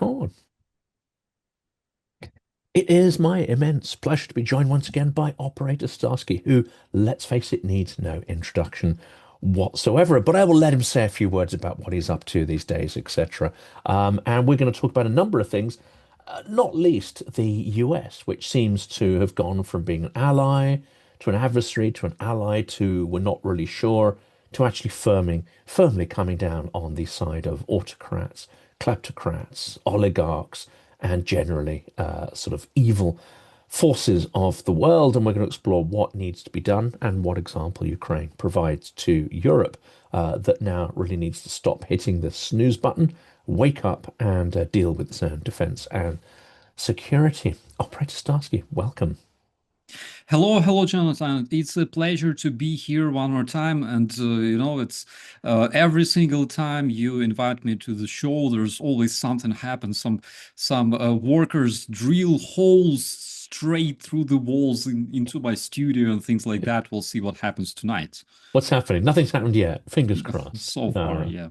record. It is my immense pleasure to be joined once again by Operator Starsky, who, let's face it, needs no introduction whatsoever. But I will let him say a few words about what he's up to these days, etc. And we're going to talk about a number of things, not least the US, which seems to have gone from being an ally to an adversary to an ally to we're not really sure to actually firmly coming down on the side of autocrats, kleptocrats, oligarchs, and generally sort of evil forces of the world. And we're going to explore what needs to be done and what example Ukraine provides to Europe that now really needs to stop hitting the snooze button, wake up, and deal with its own defense and security. Operator Starsky, welcome. Hello, Jonathan. It's a pleasure to be here one more time. And it's every single time you invite me to the show, there's always something happens. Some workers drill holes straight through the walls into my studio and things like that. We'll see what happens tonight. What's happening? Nothing's happened yet. Fingers crossed. So far, yeah.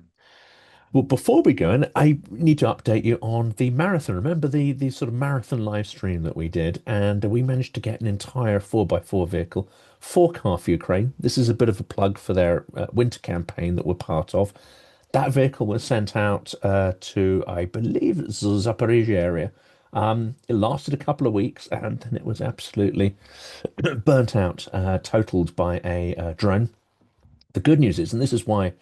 Well, before we go, and I need to update you on the marathon. Remember the sort of marathon live stream that we did, and we managed to get an entire 4x4 vehicle for Car for Ukraine. This is a bit of a plug for their winter campaign that we're part of. That vehicle was sent out to, I believe, the Zaporizhia area. It lasted a couple of weeks, and then it was absolutely burnt out, totaled by a drone. The good news is, and this is why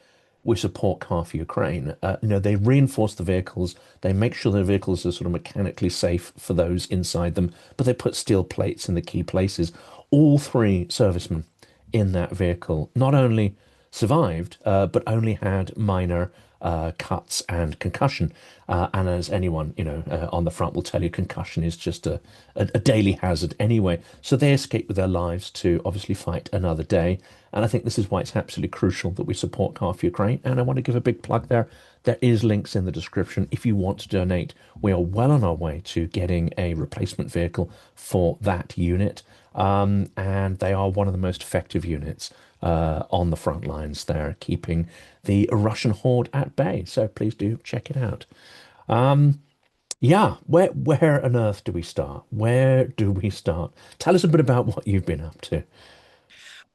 we support Car for Ukraine, they reinforce the vehicles, they make sure the vehicles are sort of mechanically safe for those inside them, but they put steel plates in the key places. All three servicemen in that vehicle not only survived, but only had minor cuts and concussion. And as anyone, on the front will tell you, concussion is just a daily hazard anyway. So they escaped with their lives to obviously fight another day. And I think this is why it's absolutely crucial that we support Car for Ukraine. And I want to give a big plug there. There is links in the description if you want to donate. We are well on our way to getting a replacement vehicle for that unit. And they are one of the most effective units on the front lines there, keeping the Russian horde at bay. So please do check it out. Yeah, where on earth do we start? Where do we start? Tell us a bit about what you've been up to.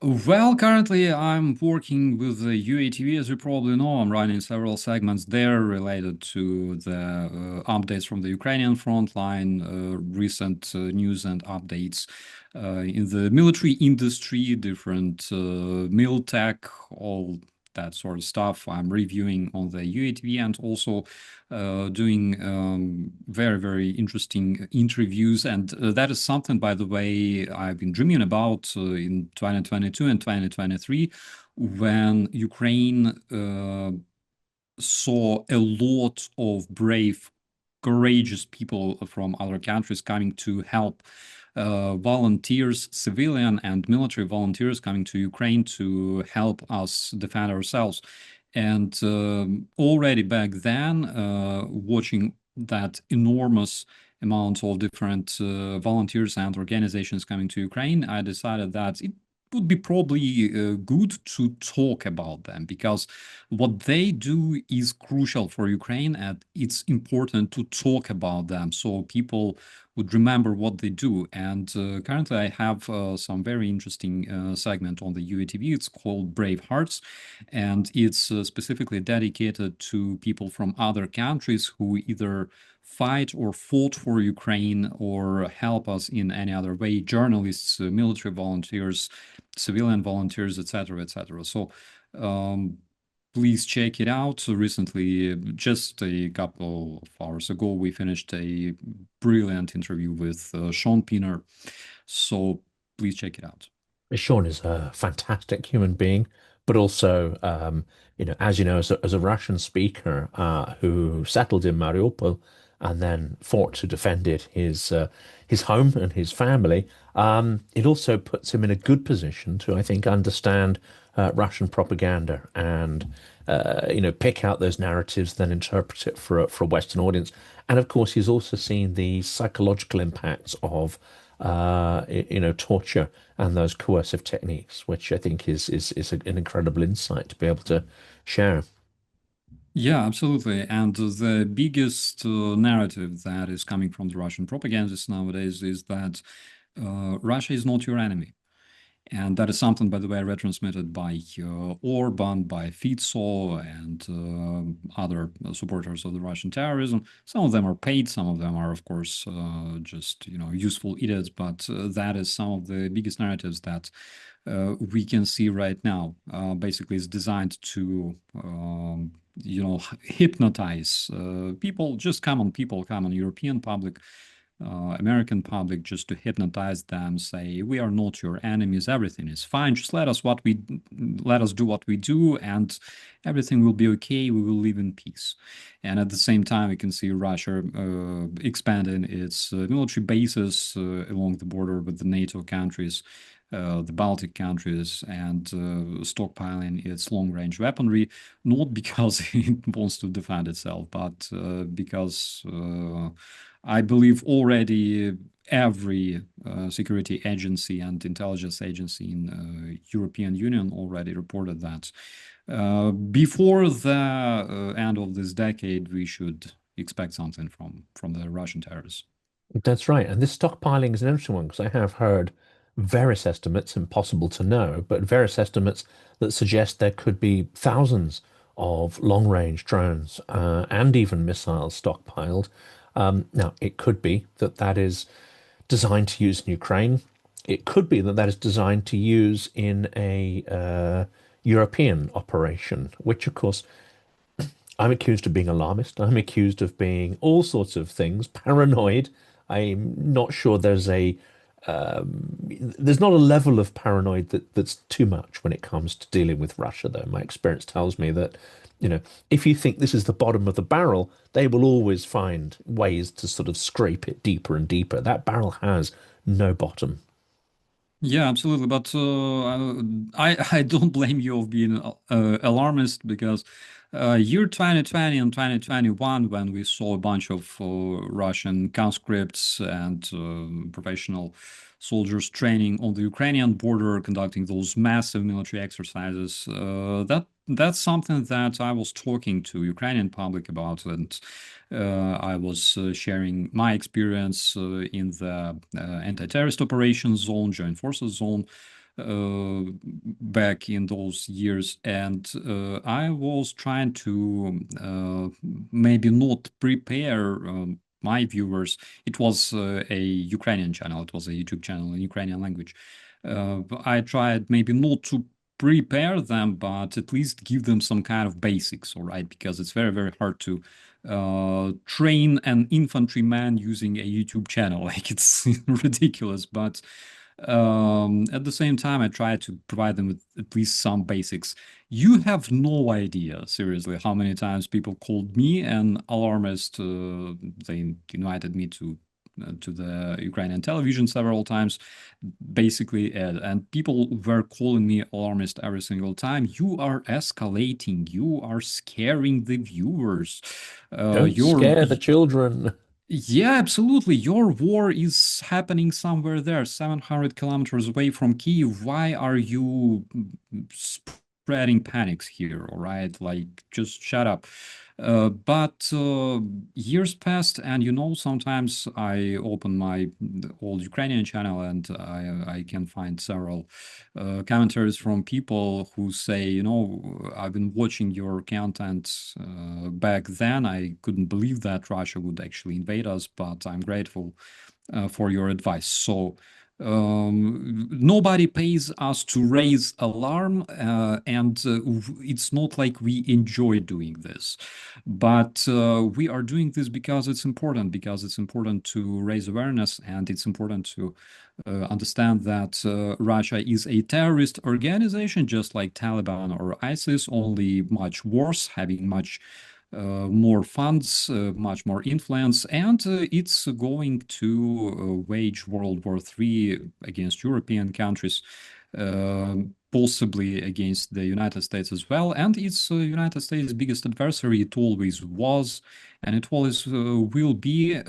Well, currently I'm working with the UATV. As you probably know, I'm running several segments there related to the updates from the Ukrainian front line, recent news and updates in the military industry, different mil tech, all that sort of stuff. I'm reviewing on the UATV and also doing very, very interesting interviews. And that is something, by the way, I've been dreaming about in 2022 and 2023 when Ukraine saw a lot of brave, courageous people from other countries coming to help volunteers, civilian and military volunteers coming to Ukraine to help us defend ourselves. And already back then, watching that enormous amount of different volunteers and organizations coming to Ukraine, I decided that it would be probably good to talk about them because what they do is crucial for Ukraine and it's important to talk about them so people would remember what they do. And currently I have some very interesting segment on the UATV. It's called Brave Hearts, and it's specifically dedicated to people from other countries who either fight or fought for Ukraine or help us in any other way, journalists, military volunteers, civilian volunteers, etc., etc. So please check it out. So recently, just a couple of hours ago, we finished a brilliant interview with Sean Pinner. So please check it out. Sean is a fantastic human being, but also, as you know, as a Russian speaker who settled in Mariupol and then fought to defend it, his home and his family, it also puts him in a good position to, I think, understand Russian propaganda and pick out those narratives, then interpret it for a Western audience. And of course, he's also seen the psychological impacts of torture and those coercive techniques, which I think is an incredible insight to be able to share. Yeah, absolutely. And the biggest narrative that is coming from the Russian propagandists nowadays is that Russia is not your enemy. And that is something, by the way, retransmitted by Orban, by Fico, and other supporters of the Russian terrorism. Some of them are paid, some of them are, of course, just useful idiots. But that is some of the biggest narratives that we can see right now. Basically, it's designed to hypnotize people, just common people, common European public, American public, just to hypnotize them, say we are not your enemies, everything is fine, just let us do what we do, and everything will be okay, we will live in peace. And at the same time, we can see Russia expanding its military bases along the border with the NATO countries, the Baltic countries, and stockpiling its long-range weaponry, not because it wants to defend itself, but because I believe already every security agency and intelligence agency in European Union already reported that before the end of this decade, we should expect something from the Russian terrorists. That's right. And this stockpiling is an interesting one because I have heard various estimates, impossible to know, but various estimates that suggest there could be thousands of long-range drones and even missiles stockpiled. Now, it could be that that is designed to use in Ukraine. It could be that that is designed to use in a European operation, which, of course, I'm accused of being alarmist. I'm accused of being all sorts of things, paranoid. I'm not sure there's not a level of paranoid that's too much when it comes to dealing with Russia, though. My experience tells me that, if you think this is the bottom of the barrel, they will always find ways to sort of scrape it deeper and deeper. That barrel has no bottom. Yeah, absolutely. But I don't blame you of being alarmist because year 2020 and 2021, when we saw a bunch of Russian conscripts and professional soldiers training on the Ukrainian border, conducting those massive military exercises, that's something that I was talking to Ukrainian public about, and I was sharing my experience in the anti-terrorist operations zone, joint forces zone, back in those years. And I was trying to maybe not prepare my viewers. It was a Ukrainian channel, it was a YouTube channel in Ukrainian language. I tried maybe not to prepare them, but at least give them some kind of basics, all right? Because it's very, very hard to train an infantryman using a YouTube channel. Like it's ridiculous, but at the same time, I try to provide them with at least some basics. You have no idea, seriously, how many times people called me an alarmist. They invited me to the Ukrainian television several times, basically, and people were calling me alarmist every single time. You are escalating. You are scaring the viewers. Don't Your scare the children. Yeah, absolutely. Your war is happening somewhere there, 700 kilometers away from Kyiv. Why are you spreading panics here? All right, like just shut up. But years passed, and sometimes I open my old Ukrainian channel, and I can find several commentaries from people who say, I've been watching your content back then. I couldn't believe that Russia would actually invade us, but I'm grateful for your advice. So nobody pays us to raise alarm, and it's not like we enjoy doing this, but we are doing this because it's important to raise awareness, and it's important to understand that Russia is a terrorist organization, just like Taliban or ISIS, only much worse, having much more funds, much more influence, and it's going to wage World War III against European countries, uh, possibly against the United States as well. And it's United States' biggest adversary. It always was, and it always will be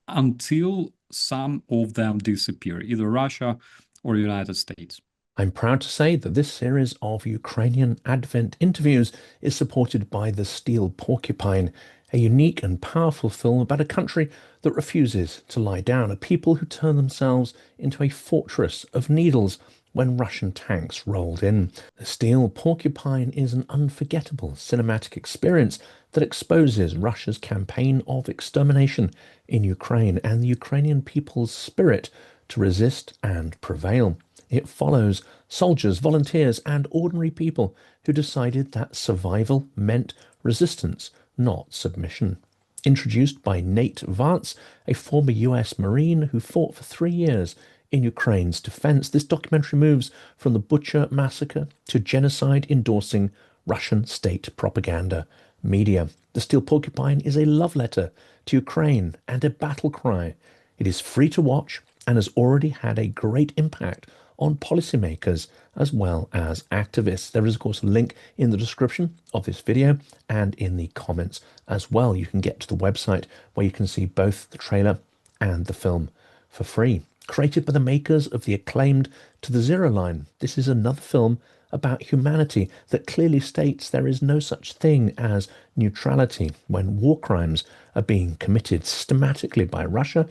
until some of them disappear, either Russia or United States. I'm proud to say that this series of Ukrainian Advent interviews is supported by the Steel Porcupine, a unique and powerful film about a country that refuses to lie down, a people who turn themselves into a fortress of needles when Russian tanks rolled in. The Steel Porcupine is an unforgettable cinematic experience that exposes Russia's campaign of extermination in Ukraine and the Ukrainian people's spirit to resist and prevail. It follows soldiers, volunteers, and ordinary people who decided that survival meant resistance, not submission. Introduced by Nate Vance, a former US Marine who fought for 3 years in Ukraine's defense, this documentary moves from the Butcher massacre to genocide endorsing Russian state propaganda media. The Steel Porcupine is a love letter to Ukraine and a battle cry. It is free to watch and has already had a great impact on policymakers as well as activists. There is, of course, a link in the description of this video and in the comments as well. You can get to the website where you can see both the trailer and the film for free. Created by the makers of the acclaimed To the Zero Line, this is another film about humanity that clearly states there is no such thing as neutrality when war crimes are being committed systematically by Russia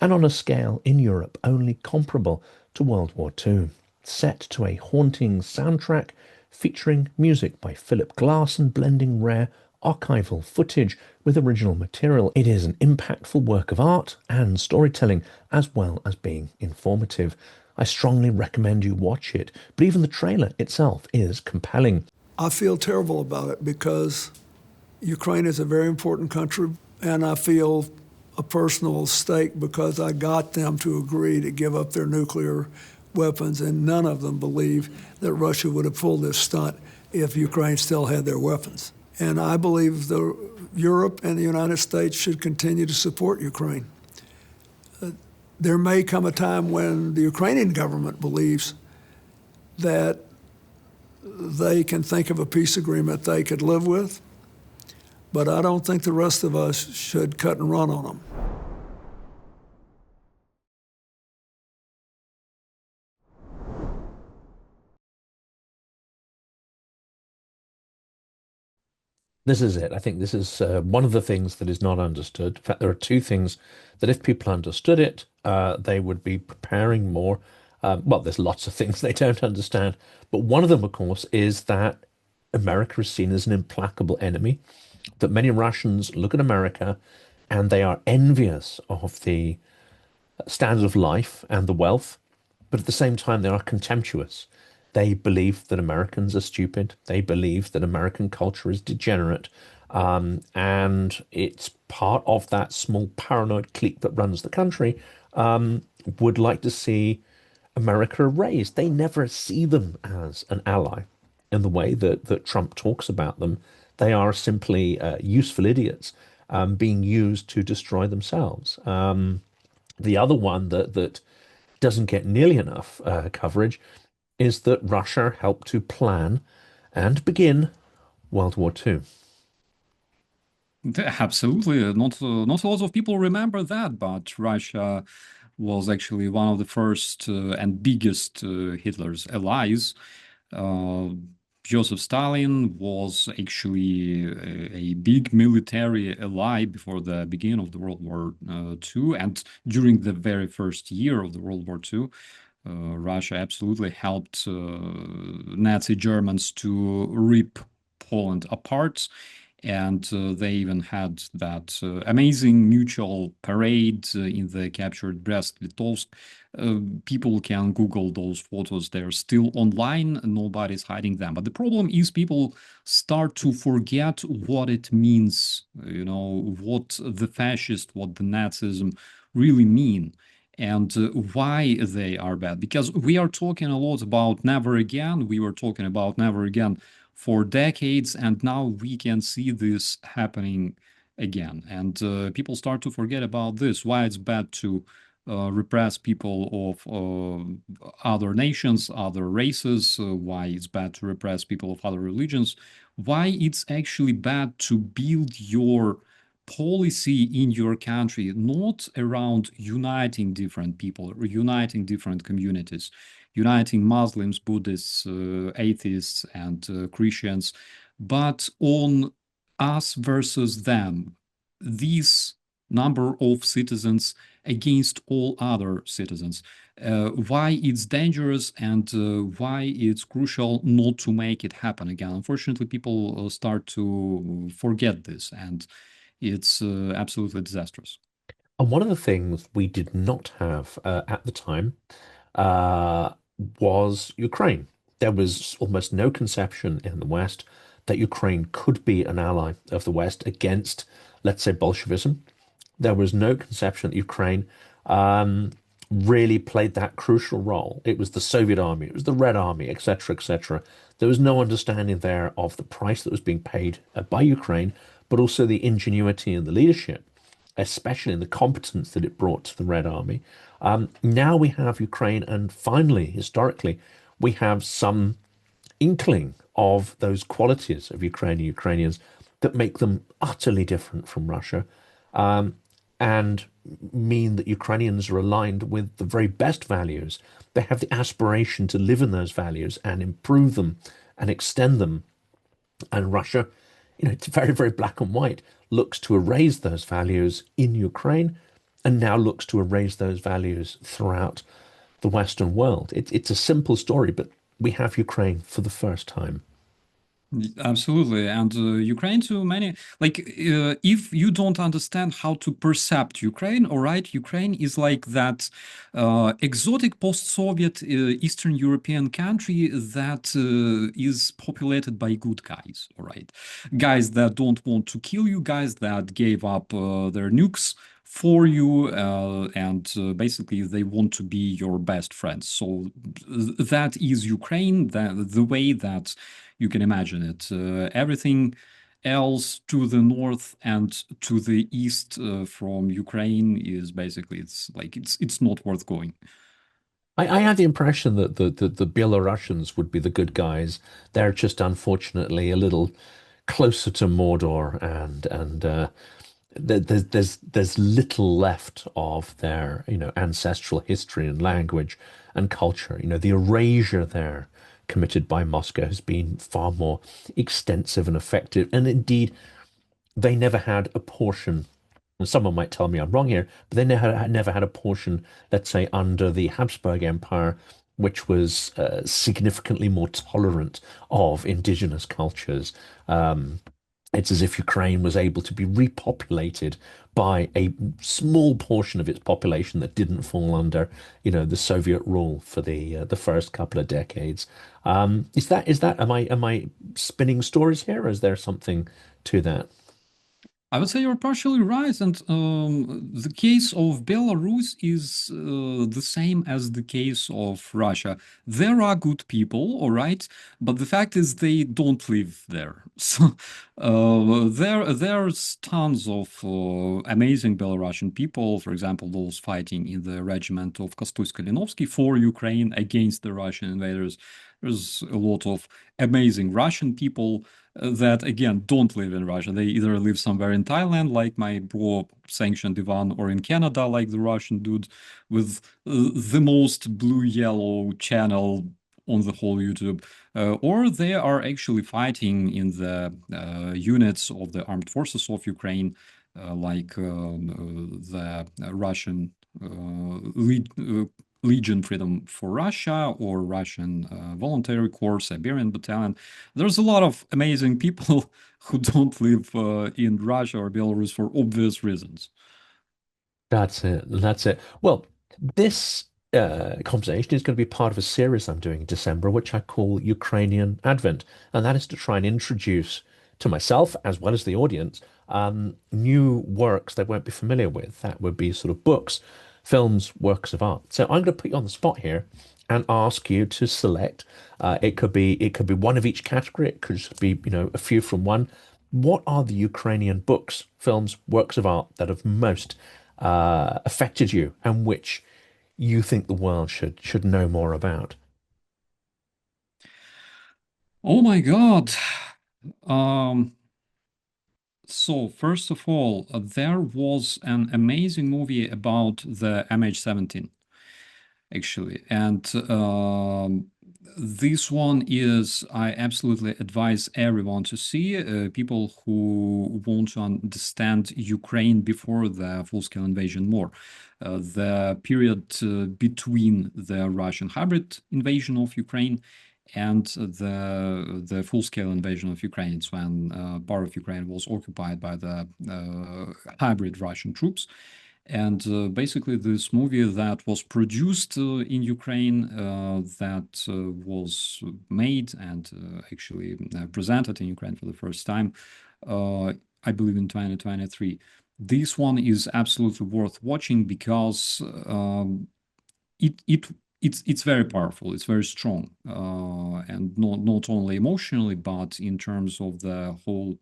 and on a scale in Europe only comparable to World War II. Set to a haunting soundtrack featuring music by Philip Glass and blending rare archival footage with original material. It is an impactful work of art and storytelling, as well as being informative. I strongly recommend you watch it, but even the trailer itself is compelling. I feel terrible about it because Ukraine is a very important country, and I feel a personal stake because I got them to agree to give up their nuclear weapons, and none of them believe that Russia would have pulled this stunt if Ukraine still had their weapons. And I believe Europe and the United States should continue to support Ukraine. There may come a time when the Ukrainian government believes that they can think of a peace agreement they could live with, but I don't think the rest of us should cut and run on them. This is it. I think this is one of the things that is not understood. In fact, there are two things that if people understood it, they would be preparing more. Well, there's lots of things they don't understand, but one of them, of course, is that America is seen as an implacable enemy, that many Russians look at America and they are envious of the standard of life and the wealth, but at the same time, they are contemptuous. They believe that Americans are stupid. They believe that American culture is degenerate. And it's part of that small paranoid clique that runs the country, would like to see America erased. They never see them as an ally in the way that Trump talks about them. They are simply useful idiots being used to destroy themselves. The other one that doesn't get nearly enough coverage is that Russia helped to plan and begin World War II. Absolutely. Not a lot of people remember that, but Russia was actually one of the first and biggest Hitler's allies. Uh, Joseph Stalin was actually a big military ally before the beginning of the World War II, and during the very first year of the World War II. Russia absolutely helped Nazi Germans to rip Poland apart. And they even had that amazing mutual parade in the captured Brest-Litovsk. People can Google those photos. They're still online. Nobody's hiding them. But the problem is people start to forget what it means, what the fascist, what the Nazism really mean and why they are bad. Because we are talking a lot about never again. We were talking about never again for decades, and now we can see this happening again. And people start to forget about this, why it's bad to repress people of other nations, other races, why it's bad to repress people of other religions, why it's actually bad to build your policy in your country not around uniting different people or uniting different communities. uniting Muslims, Buddhists, atheists, and Christians, but on us versus them. These number of citizens against all other citizens. Why it's dangerous and why it's crucial not to make it happen again. Unfortunately, people start to forget this, and it's absolutely disastrous. And one of the things we did not have at the time uh, was Ukraine. There was almost no conception in the West that Ukraine could be an ally of the West against, let's say, Bolshevism. There was no conception that Ukraine um, really played that crucial role. It was the Soviet army, it was the Red Army, etc., etc. There was no understanding there of the price that was being paid by Ukraine, but also the ingenuity and the leadership, especially in the competence that it brought to the Red Army. Now we have Ukraine, and finally, historically, we have some inkling of those qualities of Ukrainians that make them utterly different from Russia, um, and mean that Ukrainians are aligned with the very best values. They have the aspiration to live in those values and improve them and extend them. And Russia, it's very, very black and white, looks to erase those values in Ukraine and now looks to erase those values throughout the Western world. It's a simple story, but we have Ukraine for the first time. Absolutely. And Ukraine to many, like, if you don't understand how to percept Ukraine, all right, Ukraine is like that exotic post-Soviet Eastern European country that is populated by good guys, all right? Guys that don't want to kill you, guys that gave up their nukes for you, and basically they want to be your best friends. So that is Ukraine, the way that you can imagine it. Everything else to the north and to the east from Ukraine is basically it's not worth going. I had the impression that the Belarusians would be the good guys. They're just unfortunately a little closer to Mordor, and there's little left of their ancestral history and language and culture. The erasure there committed by Moscow has been far more extensive and effective, and indeed they never had a portion. And someone might tell me I'm wrong here, but they never had a portion, let's say, under the Habsburg Empire, which was significantly more tolerant of indigenous cultures. It's as if Ukraine was able to be repopulated by a small portion of its population that didn't fall under, the Soviet rule for the first couple of decades. Is that am I spinning stories here, or is there something to that? I would say you're partially right, and the case of Belarus is the same as the case of Russia. There are good people, all right, but the fact is they don't live there. So there's tons of amazing Belarusian people, for example, those fighting in the regiment of Kostuy-Kalinovsky for Ukraine against the Russian invaders. There's a lot of amazing Russian people that again don't live in Russia. They either live somewhere in Thailand, like my bro sanctioned Ivan, or in Canada, like the Russian dude with the most blue-yellow channel on the whole YouTube, or they are actually fighting in the units of the armed forces of Ukraine, like the Russian Legion Freedom for Russia or Russian Voluntary Corps, Siberian Battalion. There's a lot of amazing people who don't live in Russia or Belarus for obvious reasons. That's it. That's it. Well, this conversation is going to be part of a series I'm doing in December, which I call Ukrainian Advent. And that is to try and introduce to myself, as well as the audience, new works they won't be familiar with. That would be sort of books, films, works of art. So I'm going to put you on the spot here and ask you to select. It could be one of each category. It could just be, a few from one. What are the Ukrainian books, films, works of art that have most affected you, and which you think the world should know more about? Oh my God. Um, so first of all, there was an amazing movie about the MH17. actually. And this one is, I absolutely advise everyone to see, people who want to understand Ukraine before the full-scale invasion more. The period between the Russian hybrid invasion of Ukraine and the full-scale invasion of Ukraine. It's when part of Ukraine was occupied by the hybrid Russian troops. And basically, this movie that was produced in Ukraine, that was made and actually presented in Ukraine for the first time, I believe in 2023. This one is absolutely worth watching because it it it's very powerful. It's very strong, and not only emotionally, but in terms of the whole,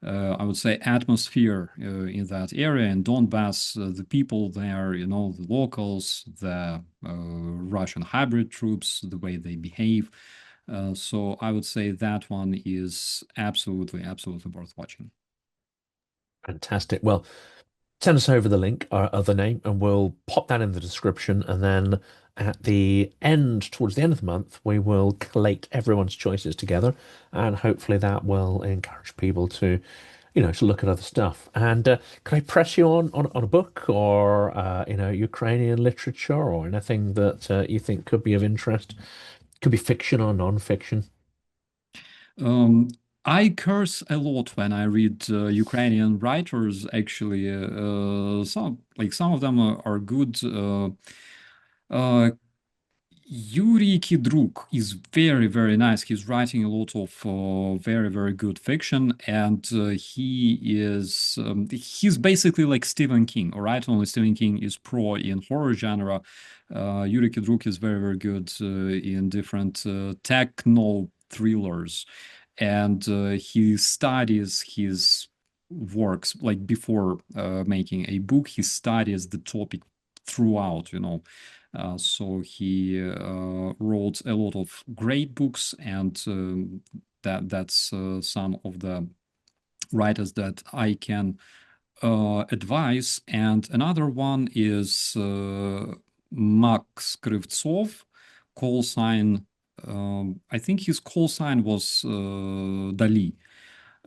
I would say, atmosphere in that area. In Donbass, the people there, the locals, the Russian hybrid troops, the way they behave. So I would say that one is absolutely, absolutely worth watching. Fantastic. Well, send us over the link or the name, and we'll pop that in the description. And then at the end, towards the end of the month, we will collate everyone's choices together, and hopefully that will encourage people to, to look at other stuff. And can I press you on a book or Ukrainian literature or anything that you think could be of interest? Could be fiction or non-fiction. Um, I curse a lot when I read Ukrainian writers. Actually, some of them are good. Uh, Yuri Kidruk is very, very nice. He's writing a lot of very, very good fiction, and he's basically like Stephen King. All right, only Stephen King is pro in horror genre. Yuri Kidruk is very, very good in different techno thrillers, and he studies his works like before making a book. He studies the topic throughout. So he wrote a lot of great books, and that's some of the writers that I can advise. And another one is Max Krivtsov, call sign. I think his call sign was Dali.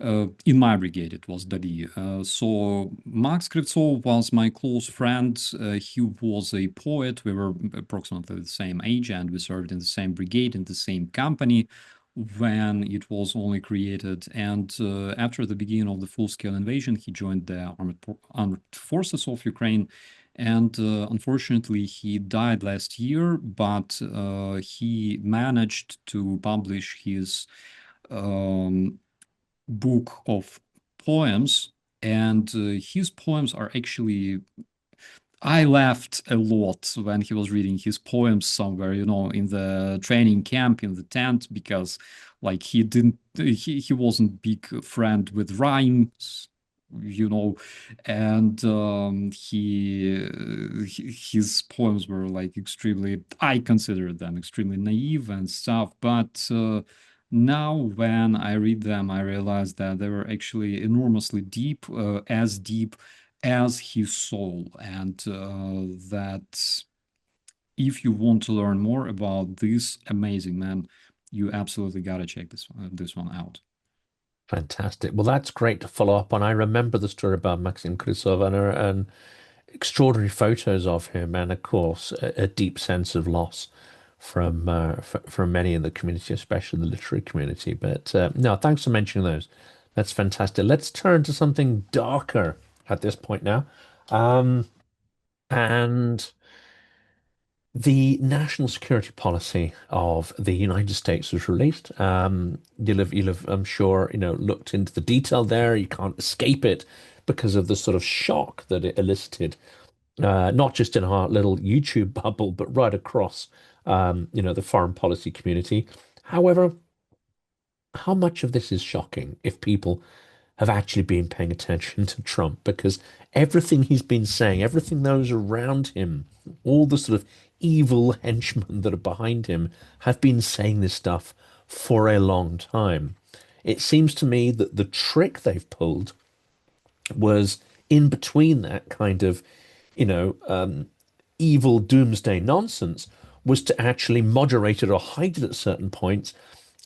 In my brigade, it was Dali. So Max Krivtsov was my close friend. He was a poet. We were approximately the same age, and we served in the same brigade, in the same company when it was only created. And after the beginning of the full-scale invasion, he joined the armed forces of Ukraine. And unfortunately, he died last year, but he managed to publish his book of poems, and his poems are actually, I laughed a lot when he was reading his poems somewhere, in the training camp in the tent, because like he wasn't big friend with rhymes, and his poems were like extremely, I considered them extremely naive and stuff, but now when I read them, I realize that they were actually enormously deep, as deep as his soul, and that if you want to learn more about this amazing man, you absolutely gotta check this one out. Fantastic. Well, that's great to follow up on. I remember the story about Maxim Krysov and extraordinary photos of him, and of course, a deep sense of loss from many in the community, especially the literary community. But no, thanks for mentioning those. That's fantastic. Let's turn to something darker at this point now. And the national security policy of the United States was released. You'll have, I'm sure, looked into the detail there. You can't escape it because of the sort of shock that it elicited, not just in our little YouTube bubble, but right across, the foreign policy community. However, how much of this is shocking if people have actually been paying attention to Trump? Because everything he's been saying, everything those around him, all the sort of evil henchmen that are behind him have been saying this stuff for a long time. It seems to me that the trick they've pulled was in between that kind of, you know, evil doomsday nonsense was to actually moderate it or hide it at certain points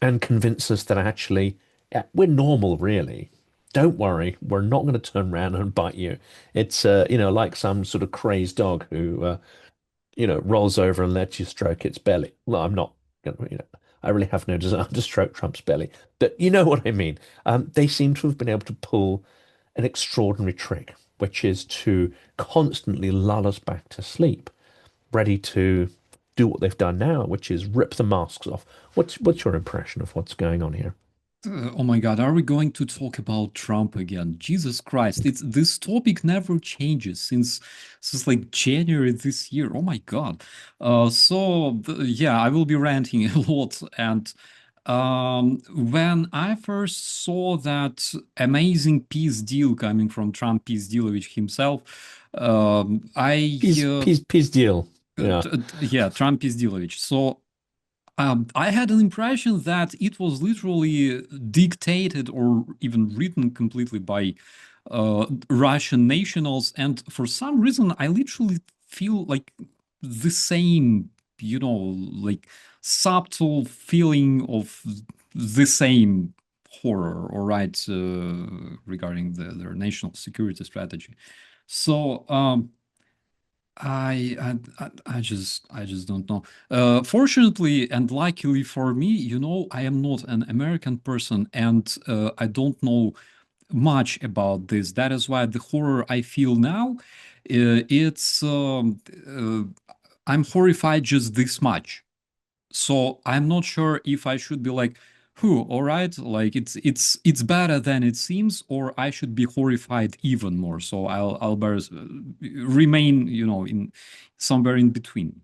and convince us that actually, yeah, we're normal, really. Don't worry, we're not going to turn around and bite you. It's like some sort of crazed dog who rolls over and lets you stroke its belly. Well, I'm not gonna, I really have no desire to stroke Trump's belly, but you know what I mean. They seem to have been able to pull an extraordinary trick, which is to constantly lull us back to sleep, ready to do what they've done now, which is rip the masks off. What's your impression of what's going on here? Oh my God, are we going to talk about Trump again? Jesus Christ, it's this topic never changes since like January this year. Oh my God. Yeah, I will be ranting a lot. And when I first saw that amazing peace deal coming from Trump Pizdylovich himself, Peace deal. Yeah. yeah, Trump Pizdylovich. So I had an impression that it was literally dictated or even written completely by Russian nationals, and for some reason, I literally feel like the same, like subtle feeling of the same horror, all right, regarding their national security strategy. So. I just don't know. Fortunately and luckily for me, I am not an American person and I don't know much about this. That is why the horror I feel now, it's I'm horrified just this much. So I'm not sure if I should be like, who, all right, like it's better than it seems, or I should be horrified even more. So I'll better remain, in somewhere in between.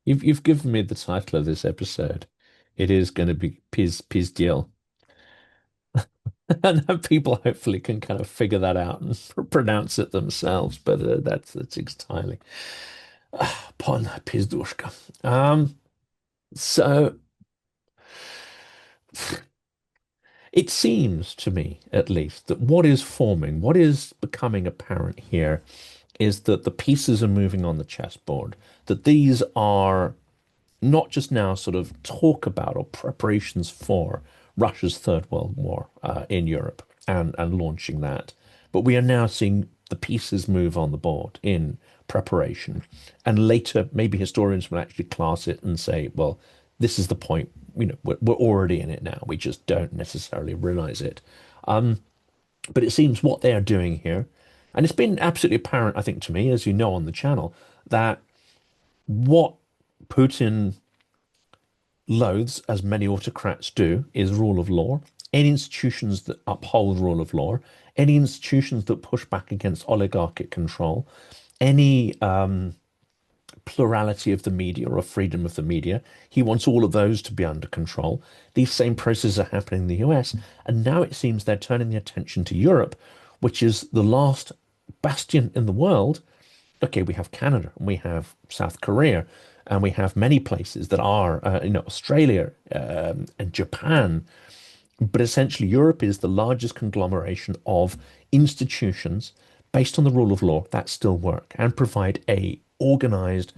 You've given me the title of this episode. It is going to be Piz deal. And then people hopefully can kind of figure that out and pronounce it themselves. But that's entirely Pan Pizdushka. So it seems to me, at least, that what is forming, what is becoming apparent here, is that the pieces are moving on the chessboard. That these are not just now sort of talk about or preparations for Russia's Third World War in Europe and launching that, but we are now seeing the pieces move on the board in preparation. And later, maybe historians will actually class it and say, well, this is the point. We're already in it now. We just don't necessarily realize it. But it seems what they are doing here, and it's been absolutely apparent, I think, to me, as you know on the channel, that what Putin loathes, as many autocrats do, is rule of law. Any institutions that uphold rule of law, any institutions that push back against oligarchic control, any plurality of the media or freedom of the media. He wants all of those to be under control. These same processes are happening in the US, and now it seems they're turning the attention to Europe, which is the last bastion in the world. Okay, we have Canada, and we have South Korea, and we have many places that are, Australia and Japan. But essentially, Europe is the largest conglomeration of institutions based on the rule of law that still work and provide a organized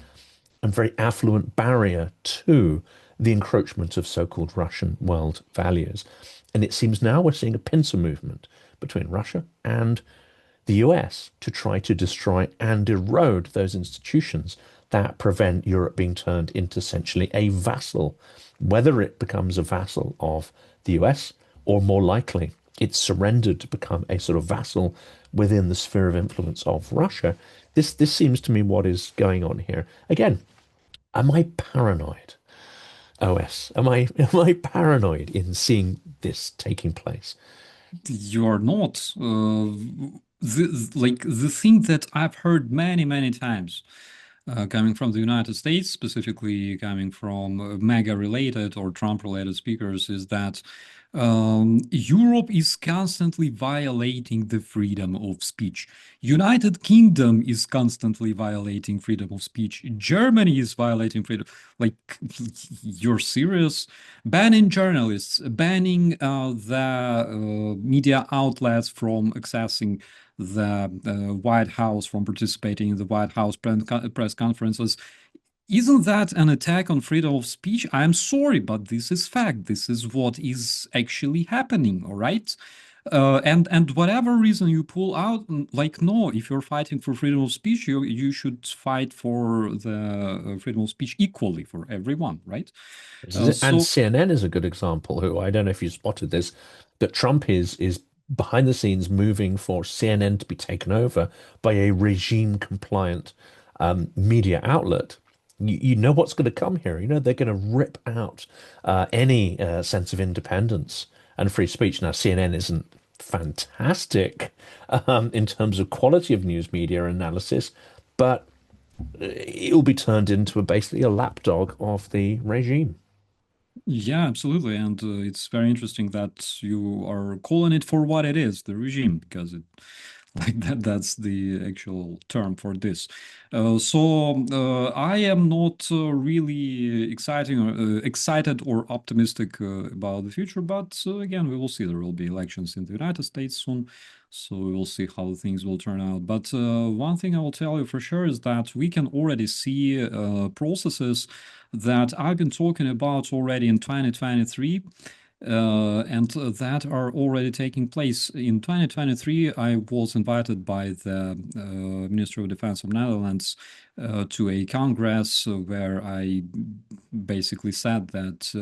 and very affluent barrier to the encroachment of so-called Russian world values. And it seems now we're seeing a pincer movement between Russia and the US to try to destroy and erode those institutions that prevent Europe being turned into essentially a vassal, whether it becomes a vassal of the US or more likely it's surrendered to become a sort of vassal within the sphere of influence of Russia. This seems to me what is going on here. Again, am I paranoid? OS, am I paranoid in seeing this taking place? You are not. The thing that I've heard many, many times, coming from the United States, specifically coming from MAGA-related or Trump-related speakers, is that Europe is constantly violating the freedom of speech. United Kingdom is constantly violating freedom of speech. Germany is violating freedom. Like, you're serious? Banning journalists, banning the media outlets from accessing the White House from participating in the White House press conferences. Isn't that an attack on freedom of speech? I'm sorry, but this is fact. This is what is actually happening, all right? And whatever reason you pull out, like, no, if you're fighting for freedom of speech, you should fight for the freedom of speech equally for everyone, right? And So CNN is a good example, who I don't know if you spotted this, that Trump is behind the scenes moving for CNN to be taken over by a regime compliant media outlet. You know what's going to come here. You know they're going to rip out any sense of independence and free speech. Now, CNN isn't fantastic in terms of quality of news media analysis, but it will be turned into basically a lapdog of the regime. yeah, absolutely. And it's very interesting that you are calling it for what it is, the regime, because it like that's the actual term for this. I am not really excited or optimistic about the future, but again, we will see. There will be elections in the United States soon, so we will see how things will turn out. But one thing I will tell you for sure is that we can already see processes that I've been talking about already in 2023, and that are already taking place. In 2023, I was invited by the Ministry of Defense of Netherlands to a congress where I basically said that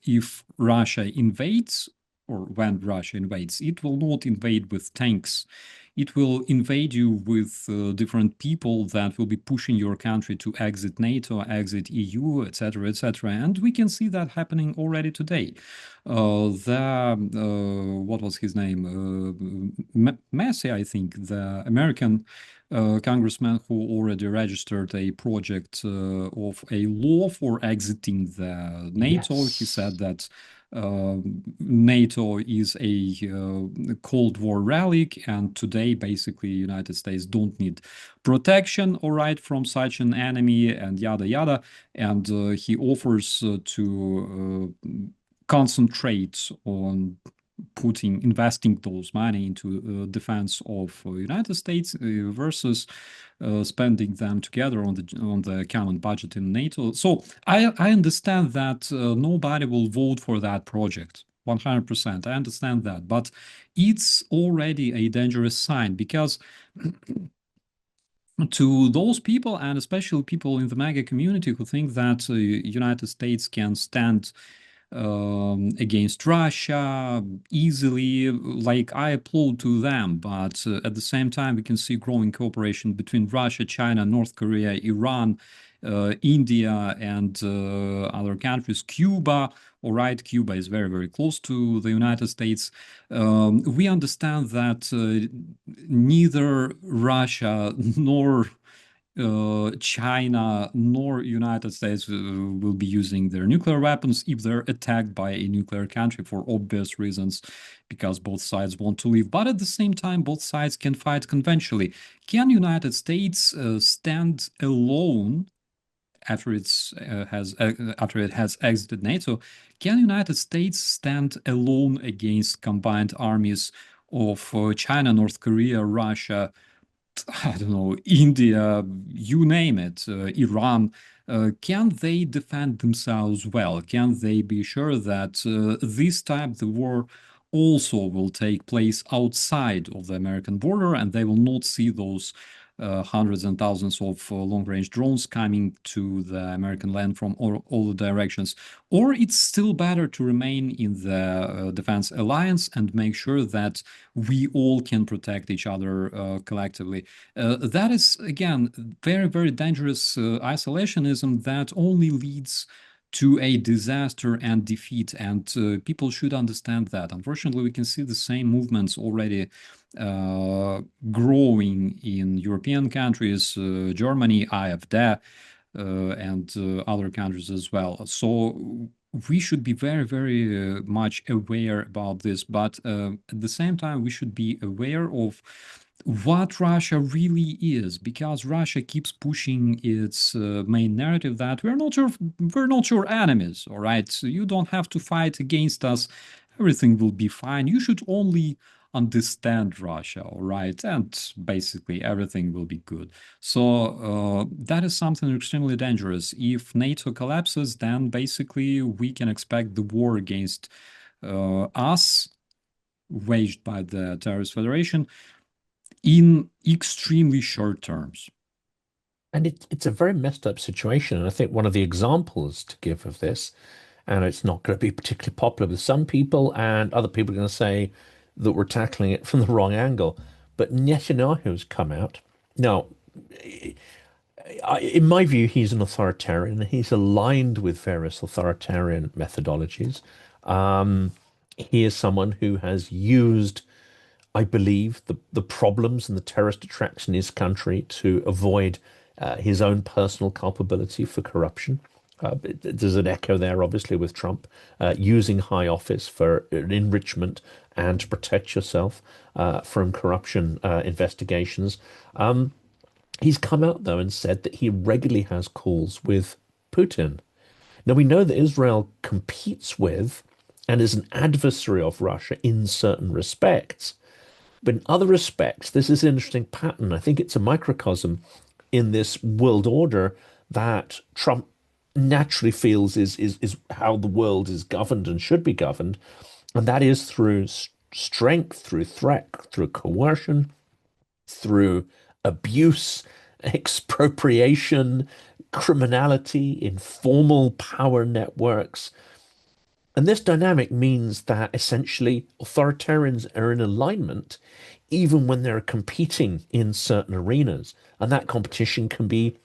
if Russia invades, or when Russia invades, it will not invade with tanks. It will invade you with different people that will be pushing your country to exit NATO, exit EU, etc., etc. And we can see that happening already today. What was his name? Massey, I think, the American congressman who already registered a project of a law for exiting the NATO. He said Yes. that NATO is a Cold War relic, and today basically United States don't need protection, all right, from such an enemy, and yada yada. And he offers to concentrate on investing those money into defense of United States versus spending them together on the common budget in NATO. So I understand that nobody will vote for that project. 100%. I understand that, but it's already a dangerous sign, because to those people, and especially people in the MAGA community who think that United States can stand against Russia easily, like, I applaud to them, but at the same time we can see growing cooperation between Russia, China, North Korea, Iran, India, and other countries. Cuba, all right, Cuba is very, very close to the United States. We understand that neither Russia nor China nor United States will be using their nuclear weapons if they're attacked by a nuclear country, for obvious reasons, because both sides want to leave. But at the same time, both sides can fight conventionally. Can United States stand alone after after it has exited NATO? Can United States stand alone against combined armies of China, North Korea, Russia, I don't know, India, you name it, Iran? Can they defend themselves well? Can they be sure that this time the war also will take place outside of the American border, and they will not see those hundreds and thousands of long-range drones coming to the American land from all the directions? Or it's still better to remain in the defense alliance and make sure that we all can protect each other collectively? That is, again, very, very dangerous isolationism that only leads to a disaster and defeat, and people should understand that. Unfortunately, we can see the same movements already growing in European countries, Germany, AfD, and other countries as well. So we should be very, very much aware about this, but at the same time, we should be aware of what Russia really is, because Russia keeps pushing its main narrative that we're not your enemies, all right? So you don't have to fight against us. Everything will be fine. You should only understand Russia, all right, and basically everything will be good. So that is something extremely dangerous. If NATO collapses, then basically we can expect the war against us, waged by the terrorist federation, in extremely short terms. And it's a very messed up situation. And I think one of the examples to give of this, and it's not going to be particularly popular with some people, and other people are going to say that we're tackling it from the wrong angle. But Netanyahu's come out. Now, in my view, he's an authoritarian. He's aligned with various authoritarian methodologies. He is someone who has used, I believe, the problems and the terrorist attacks in his country to avoid his own personal culpability for corruption. There's an echo there, obviously, with Trump using high office for enrichment and to protect yourself from corruption investigations. He's come out, though, and said that he regularly has calls with Putin. Now, we know that Israel competes with and is an adversary of Russia in certain respects. But in other respects, this is an interesting pattern. I think it's a microcosm in this world order that Trump naturally feels is how the world is governed and should be governed. And that is through strength, through threat, through coercion, through abuse, expropriation, criminality, informal power networks. And this dynamic means that essentially authoritarians are in alignment even when they're competing in certain arenas. And that competition can be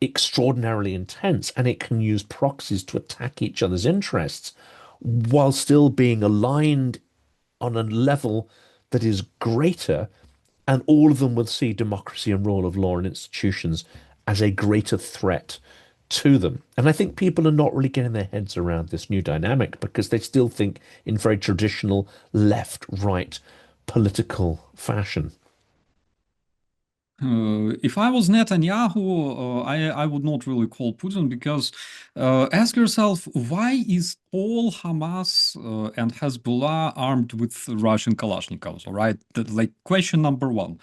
extraordinarily intense and it can use proxies to attack each other's interests while still being aligned on a level that is greater, and all of them will see democracy and rule of law and institutions as a greater threat to them. And I think people are not really getting their heads around this new dynamic because they still think in very traditional left-right political fashion. If I was Netanyahu, I would not really call Putin because ask yourself, why is all Hamas and Hezbollah armed with Russian Kalashnikovs? All right, like question number one.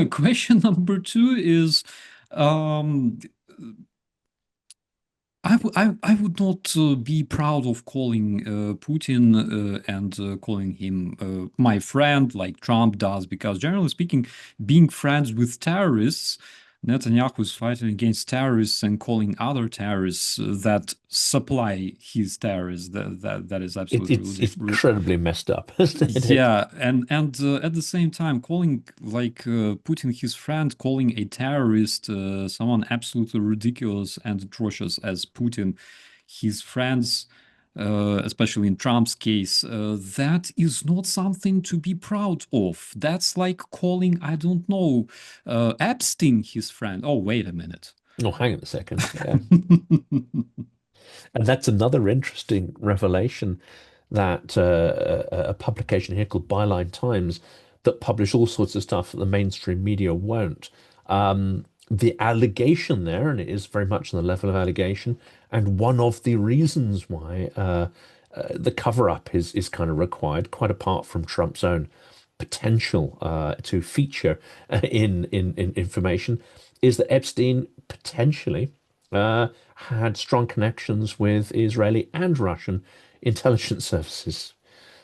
Question number two is um, I would not be proud of calling Putin and calling him my friend like Trump does, because generally speaking, being friends with terrorists, Netanyahu is fighting against terrorists and calling other terrorists that supply his terrorists. That is absolutely It's incredibly messed up, isn't it? yeah, and at the same time, calling like Putin his friend, calling a terrorist, someone absolutely ridiculous and atrocious as Putin, his friends, especially in Trump's case, that is not something to be proud of. That's like calling, I don't know, Epstein his friend. Oh, wait a minute. Oh, hang on a second. Yeah. And that's another interesting revelation that a publication here called Byline Times that publish all sorts of stuff that the mainstream media won't. The allegation there, and it is very much on the level of allegation, and one of the reasons why the cover-up is kind of required, quite apart from Trump's own potential to feature in information, is that Epstein potentially had strong connections with Israeli and Russian intelligence services.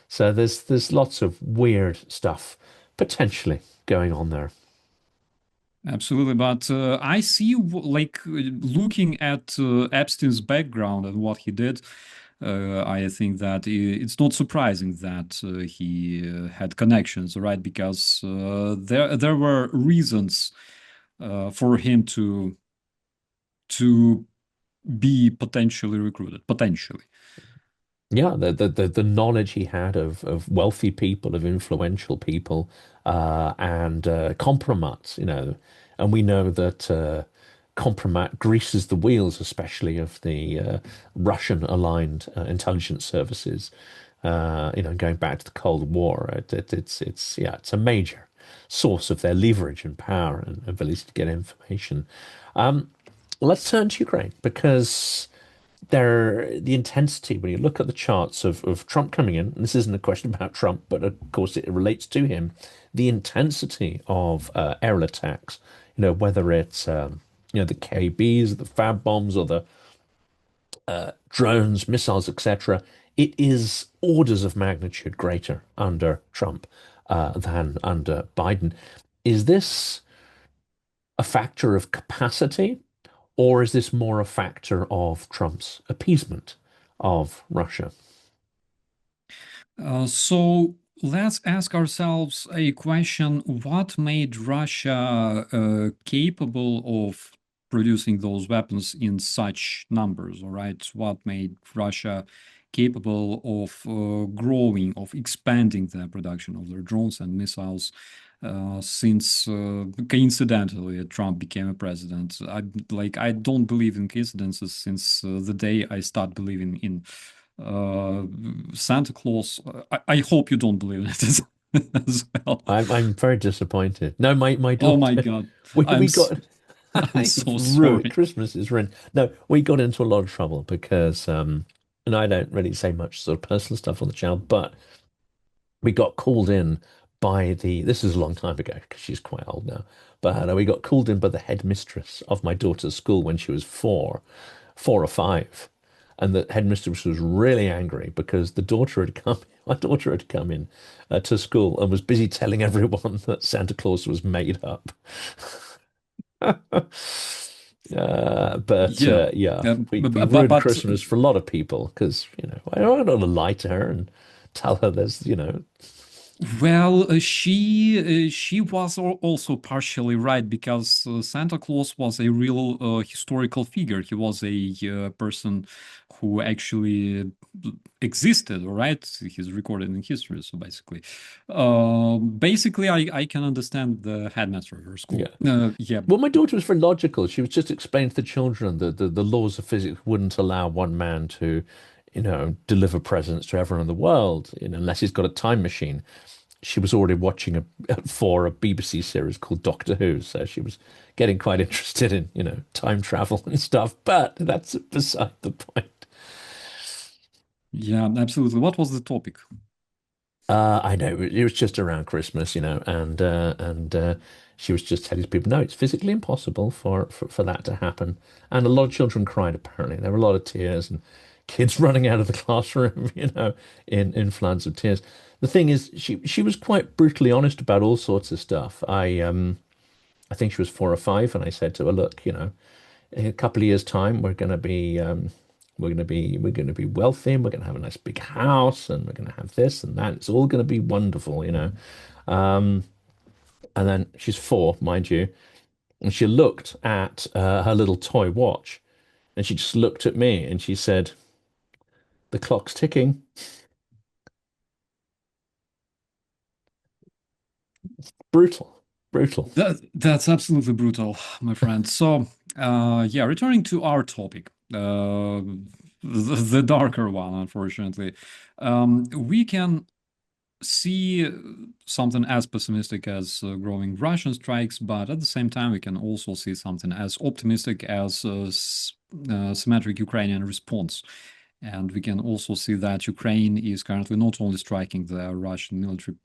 So there's lots of weird stuff potentially going on there. Absolutely, but I see like looking at Epstein's background and what he did, I think that it's not surprising that he had connections, right? Because there were reasons for him to be potentially recruited, potentially. Yeah, the knowledge he had of wealthy people, of influential people, and Compromat, and we know that Compromat greases the wheels, especially of the Russian-aligned intelligence services. Going back to the Cold War, it's a major source of their leverage and power and ability to get information. Let's turn to Ukraine because the intensity, when you look at the charts of Trump coming in, and this isn't a question about Trump, but of course it relates to him, the intensity of aerial attacks, whether it's the KBs, the fab bombs, or the drones, missiles, etc., it is orders of magnitude greater under Trump than under Biden. Is this a factor of capacity, or is this more a factor of Trump's appeasement of Russia? So let's ask ourselves a question. What made Russia capable of producing those weapons in such numbers, all right? What made Russia capable of growing, of expanding the production of their drones and missiles since coincidentally Trump became a president? I don't believe in coincidences since the day I start believing in Santa Claus. I hope you don't believe in it as well. I'm very disappointed. No, my Oh my daughter, God. we I'm got I'm so ruined. sorry. Christmas is ruined. No, we got into a lot of trouble because and I don't really say much sort of personal stuff on the channel, but we got called in by this is a long time ago because she's quite old now, but we got called in by the headmistress of my daughter's school when she was four or five. And the headmistress was really angry because my daughter had come in to school and was busy telling everyone that Santa Claus was made up. But Yeah. yeah, we But, ruined but Christmas for a lot of people because, I don't want to lie to her and tell her there's, Well, she was also partially right because Santa Claus was a real historical figure. He was a person who actually existed, right? He's recorded in history. So basically, I can understand the headmaster of her school. yeah. Yeah, Well, my daughter was very logical. She was just explaining to the children that the laws of physics wouldn't allow one man to, deliver presents to everyone in the world, unless he's got a time machine. She was already watching a BBC series called Doctor Who, so she was getting quite interested in, time travel and stuff. But that's beside the point. yeah, absolutely. What was the topic? I know it was just around Christmas, and she was just telling people, no, it's physically impossible for that to happen. And a lot of children cried, apparently. There were a lot of tears and kids running out of the classroom, in floods of tears. The thing is, she was quite brutally honest about all sorts of stuff. I think she was 4 or 5, and I said to her, look, in a couple of years' time, we're going to be wealthy, and we're going to have a nice big house, and we're going to have this and that. It's all going to be wonderful. Um, and then she's 4, mind you, and she looked at her little toy watch, and she just looked at me, and she said, "The clock's ticking." Brutal, brutal. That's absolutely brutal, my friend. So, yeah, returning to our topic, the darker one, unfortunately, we can see something as pessimistic as growing Russian strikes, but at the same time, we can also see something as optimistic as symmetric Ukrainian response. And we can also see that Ukraine is currently not only striking the Russian military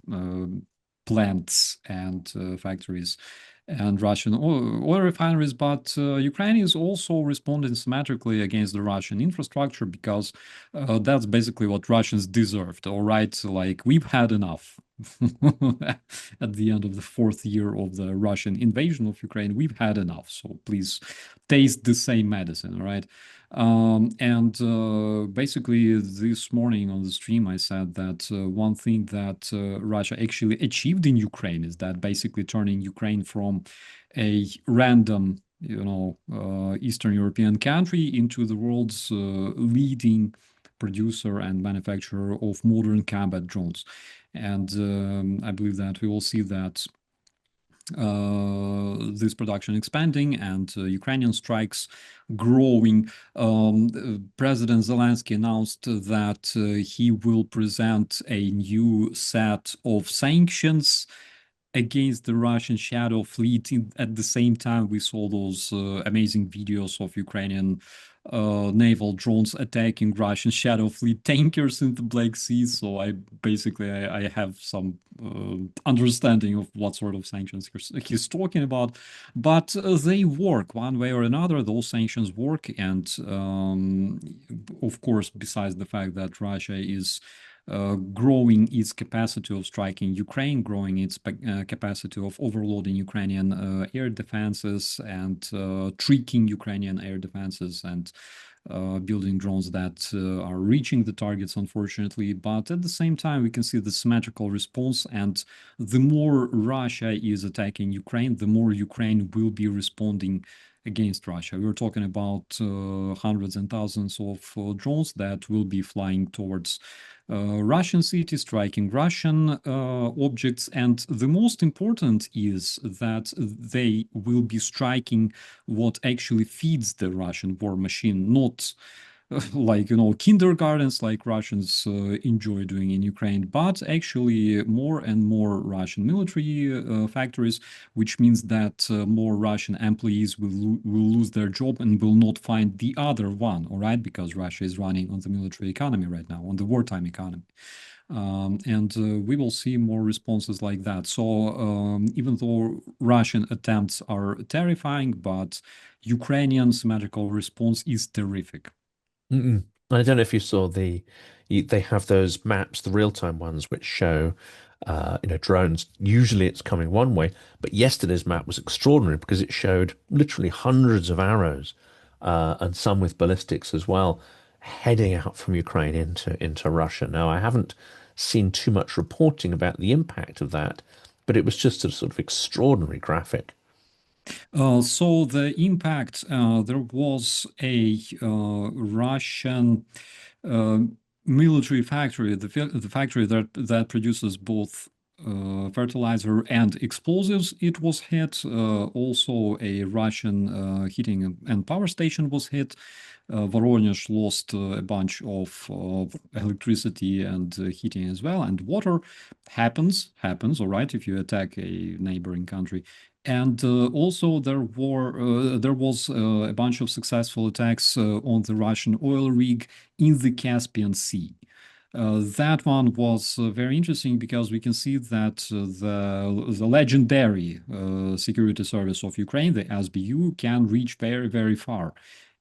plants and factories and Russian oil refineries, but Ukraine is also responding symmetrically against the Russian infrastructure because that's basically what Russians deserved. All right, like we've had enough. At the end of the 4th year of the Russian invasion of Ukraine, we've had enough. So please taste the same medicine, all right? And basically, this morning on the stream, I said that one thing that Russia actually achieved in Ukraine is that basically turning Ukraine from a random, Eastern European country into the world's leading producer and manufacturer of modern combat drones. And I believe that we will see that this production expanding and Ukrainian strikes growing. President Zelensky announced that he will present a new set of sanctions against the Russian shadow fleet. At the same time, we saw those amazing videos of Ukrainian naval drones attacking Russian shadow fleet tankers in the Black Sea. So I have some understanding of what sort of sanctions he's talking about. But they work one way or another. Those sanctions work, and of course, besides the fact that Russia is growing its capacity of striking Ukraine, growing its capacity of overloading Ukrainian air defenses and tricking Ukrainian air defenses and building drones that are reaching the targets, unfortunately. But at the same time, we can see the symmetrical response. And the more Russia is attacking Ukraine, the more Ukraine will be responding against Russia. We're talking about hundreds and thousands of drones that will be flying towards Russian cities, striking Russian objects. And the most important is that they will be striking what actually feeds the Russian war machine, not like, kindergartens like Russians enjoy doing in Ukraine, but actually more and more Russian military factories, which means that more Russian employees will lose their job and will not find the other one, all right? Because Russia is running on the military economy right now, on the wartime economy. And we will see more responses like that. So even though Russian attempts are terrifying, but Ukrainian symmetrical response is terrific. Mm-mm. I don't know if you saw they have those maps, the real-time ones, which show, drones. Usually it's coming one way, but yesterday's map was extraordinary because it showed literally hundreds of arrows, and some with ballistics as well, heading out from Ukraine into Russia. Now, I haven't seen too much reporting about the impact of that, but it was just a sort of extraordinary graphic. So the impact, there was a Russian uh, military factory, the factory that produces both fertilizer and explosives. It was hit. Also, a Russian heating and power station was hit. Voronezh lost a bunch of electricity and heating as well, and water happens. All right, if you attack a neighboring country. And also there was a bunch of successful attacks on the Russian oil rig in the Caspian Sea. That one was very interesting because we can see that the legendary security service of Ukraine, the SBU, can reach very, very far.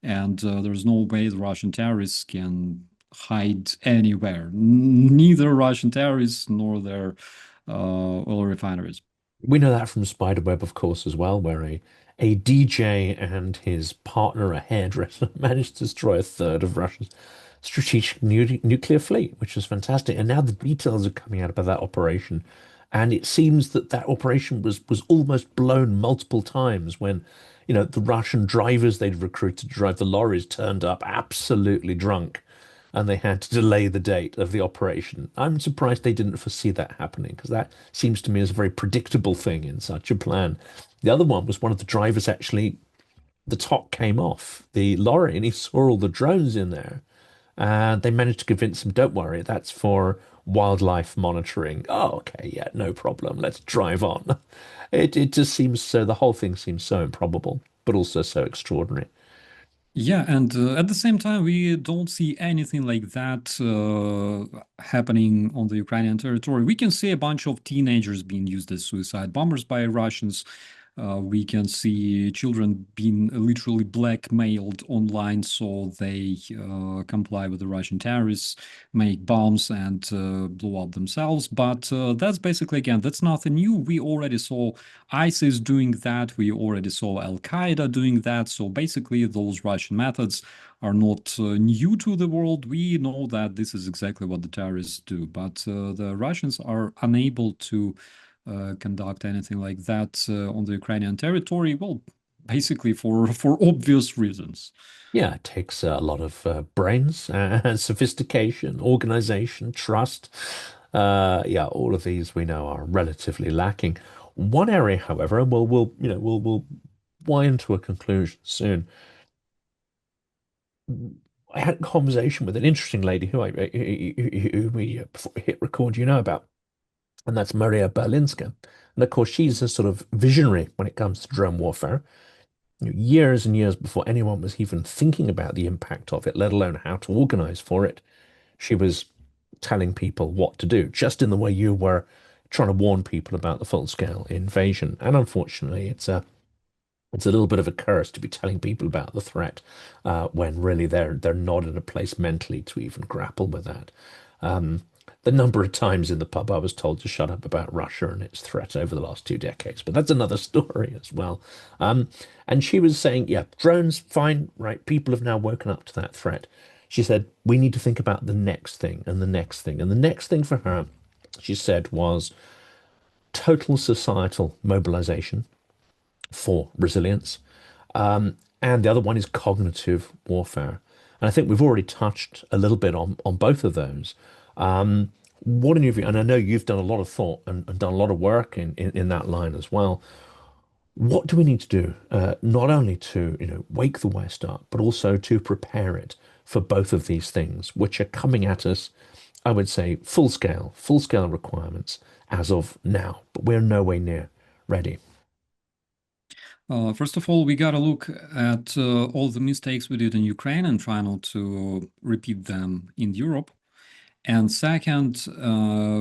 And there's no way the Russian terrorists can hide anywhere, neither Russian terrorists nor their oil refineries. We know that from Spiderweb, of course, as well, where a DJ and his partner, a hairdresser, managed to destroy a third of Russia's strategic nuclear fleet, which is fantastic. And now the details are coming out about that operation. And it seems that that operation was almost blown multiple times when, the Russian drivers they'd recruited to drive the lorries turned up absolutely drunk and they had to delay the date of the operation. I'm surprised they didn't foresee that happening because that seems to me as a very predictable thing in such a plan. The other one was one of the drivers actually, the top came off the lorry and he saw all the drones in there. And they managed to convince him, don't worry, that's for wildlife monitoring. Oh, okay, yeah, no problem. Let's drive on. It just seems so, the whole thing seems so improbable, but also so extraordinary. Yeah, and at the same time, we don't see anything like that happening on the Ukrainian territory. We can see a bunch of teenagers being used as suicide bombers by Russians. We can see children being literally blackmailed online so they comply with the Russian terrorists, make bombs, and blow up themselves. But that's basically, again, that's nothing new. We already saw ISIS doing that. We already saw Al Qaeda doing that. So basically, those Russian methods are not new to the world. We know that this is exactly what the terrorists do. But the Russians are unable to conduct anything like that on the Ukrainian territory. Well, basically for obvious reasons. Yeah, it takes a lot of brains, sophistication, organization, trust. Yeah, all of these we know are relatively lacking. One area, however, and we'll wind to a conclusion soon. I had a conversation with an interesting lady who we before we hit record, about, and that's Maria Berlinska. And of course, she's a sort of visionary when it comes to drone warfare. Years and years before anyone was even thinking about the impact of it, let alone how to organize for it, she was telling people what to do, just in the way you were trying to warn people about the full-scale invasion. And unfortunately, it's a little bit of a curse to be telling people about the threat when really they're not in a place mentally to even grapple with that. Um, the number of times in the pub I was told to shut up about Russia and its threat over the last 2 decades, but that's another story as well. Um, and she was saying, yeah, drones, fine, right? People have now woken up to that threat. She said, we need to think about the next thing and the next thing. And the next thing for her, she said, was total societal mobilization for resilience. And the other one is cognitive warfare. And I think we've already touched a little bit on both of those. What in your view, and I know you've done a lot of thought and done a lot of work in that line as well. What do we need to do, not only to, wake the West up, but also to prepare it for both of these things, which are coming at us, I would say, full scale requirements as of now, but we're nowhere near ready. First of all, we got to look at all the mistakes we did in Ukraine and try not to repeat them in Europe. And second,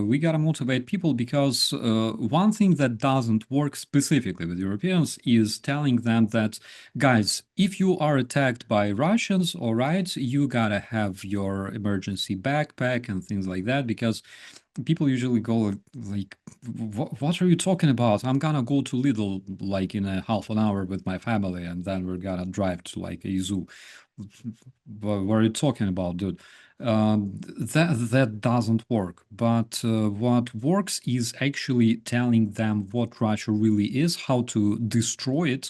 we got to motivate people because one thing that doesn't work specifically with Europeans is telling them that, guys, if you are attacked by Russians, all right, you got to have your emergency backpack and things like that, because people usually go like, what are you talking about? I'm gonna go to Lidl like in a half an hour with my family, and then we're gonna drive to like a zoo. What are you talking about, dude? That doesn't work. But what works is actually telling them what Russia really is, how to destroy it,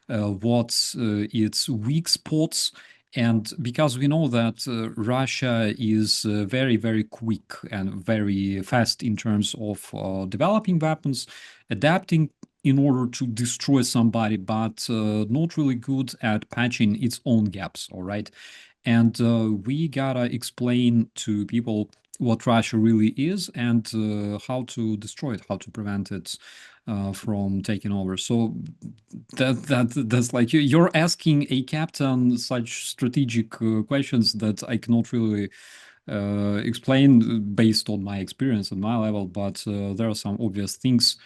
what's its weak spots. And because we know that Russia is very, very quick and very fast in terms of developing weapons, adapting in order to destroy somebody, but not really good at patching its own gaps, all right? And we gotta explain to people what Russia really is and how to destroy it, how to prevent it from taking over. So that's like you're asking a captain such strategic questions that I cannot really explain based on my experience at my level, but there are some obvious things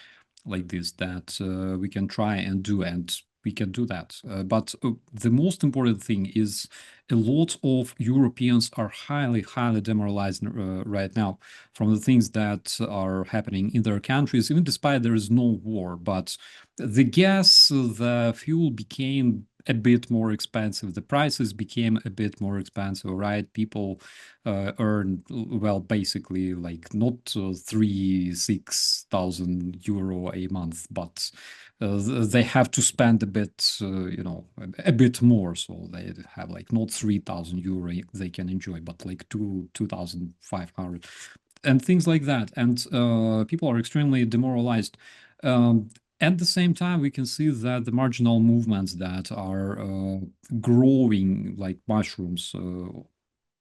like this that we can try and do, and we can do that. But the most important thing is a lot of Europeans are highly, highly demoralized right now from the things that are happening in their countries, even despite there is no war. But the gas, the fuel became a bit more expensive. The prices became a bit more expensive, right? People earn, well, basically like not 6,000 euro a month, but they have to spend a bit, a bit more. So they have like not 3,000 euro they can enjoy, but like 2,500 and things like that. And people are extremely demoralized. At the same time, we can see that the marginal movements that are growing like mushrooms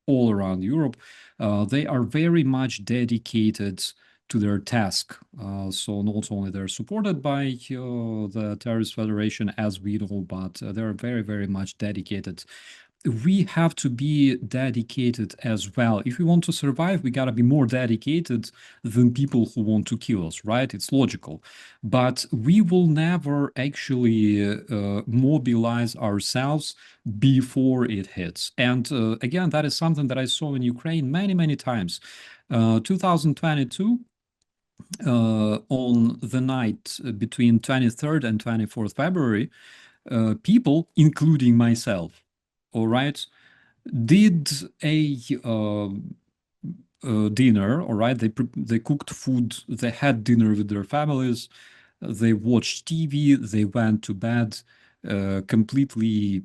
all around Europe, they are very much dedicated to their task. So not only they're supported by the terrorist federation, as we know, but they're very, very much dedicated. We have to be dedicated as well. If we want to survive, we gotta be more dedicated than people who want to kill us, right? It's logical. But we will never actually mobilize ourselves before it hits. And again, that is something that I saw in Ukraine many, many times. 2022, on the night between 23rd and 24th February, people, including myself, all right, did a dinner, all right? They cooked food, they had dinner with their families, they watched TV, they went to bed completely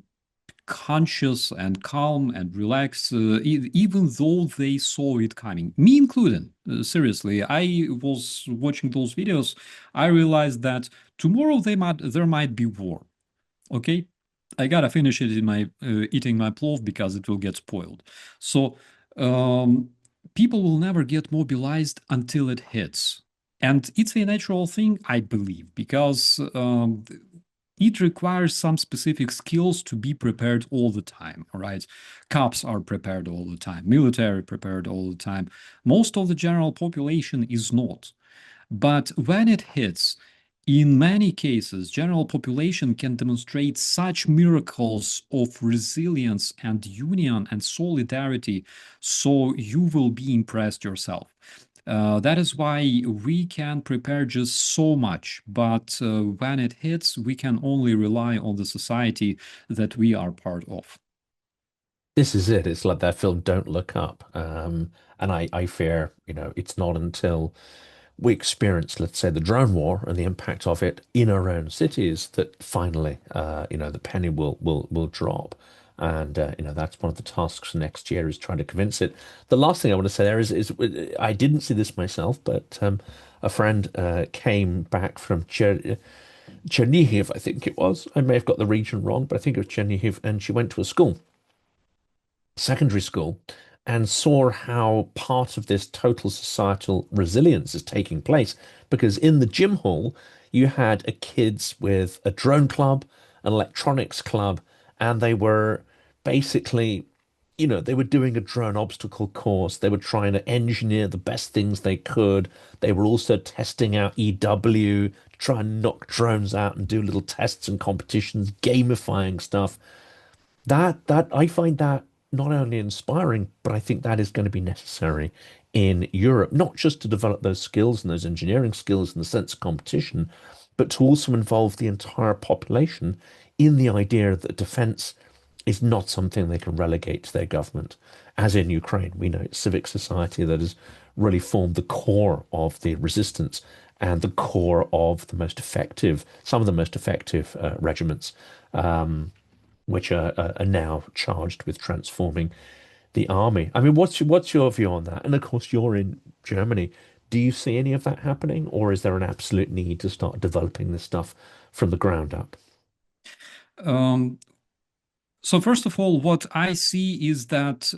conscious and calm and relaxed, even though they saw it coming, me included. Seriously, I was watching those videos. I realized that tomorrow there might be war. Okay, I gotta finish it in my eating my plov because it will get spoiled. So people will never get mobilized until it hits. And it's a natural thing, I believe, because it requires some specific skills to be prepared all the time, all right? Cops are prepared all the time, military prepared all the time. Most of the general population is not. But when it hits, in many cases, general population can demonstrate such miracles of resilience and union and solidarity, so you will be impressed yourself. That is why we can prepare just so much, but when it hits, we can only rely on the society that we are part of. This is it. It's like that film Don't Look Up. And I fear, it's not until we experience, let's say, the drone war and the impact of it in our own cities that finally, the penny will drop. And that's one of the tasks next year is trying to convince it. The last thing I want to say there is I didn't see this myself, but a friend came back from Chernihiv, I think it was. I may have got the region wrong, but I think it was Chernihiv, and she went to a school, secondary school, and saw how part of this total societal resilience is taking place. Because in the gym hall, you had a kids with a drone club, an electronics club, and they were basically, they were doing a drone obstacle course. They were trying to engineer the best things they could. They were also testing out EW to try and knock drones out and do little tests and competitions, gamifying stuff. That I find that not only inspiring, but I think that is going to be necessary in Europe, not just to develop those skills and those engineering skills and the sense of competition, but to also involve the entire population in the idea that defense is not something they can relegate to their government. As in Ukraine, we know it's civic society that has really formed the core of the resistance and the core of the most effective, some of the most effective regiments. Which are now charged with transforming the army. I mean, what's your view on that? And of course, you're in Germany. Do you see any of that happening, or is there an absolute need to start developing this stuff from the ground up? Um, so first of all, what I see is that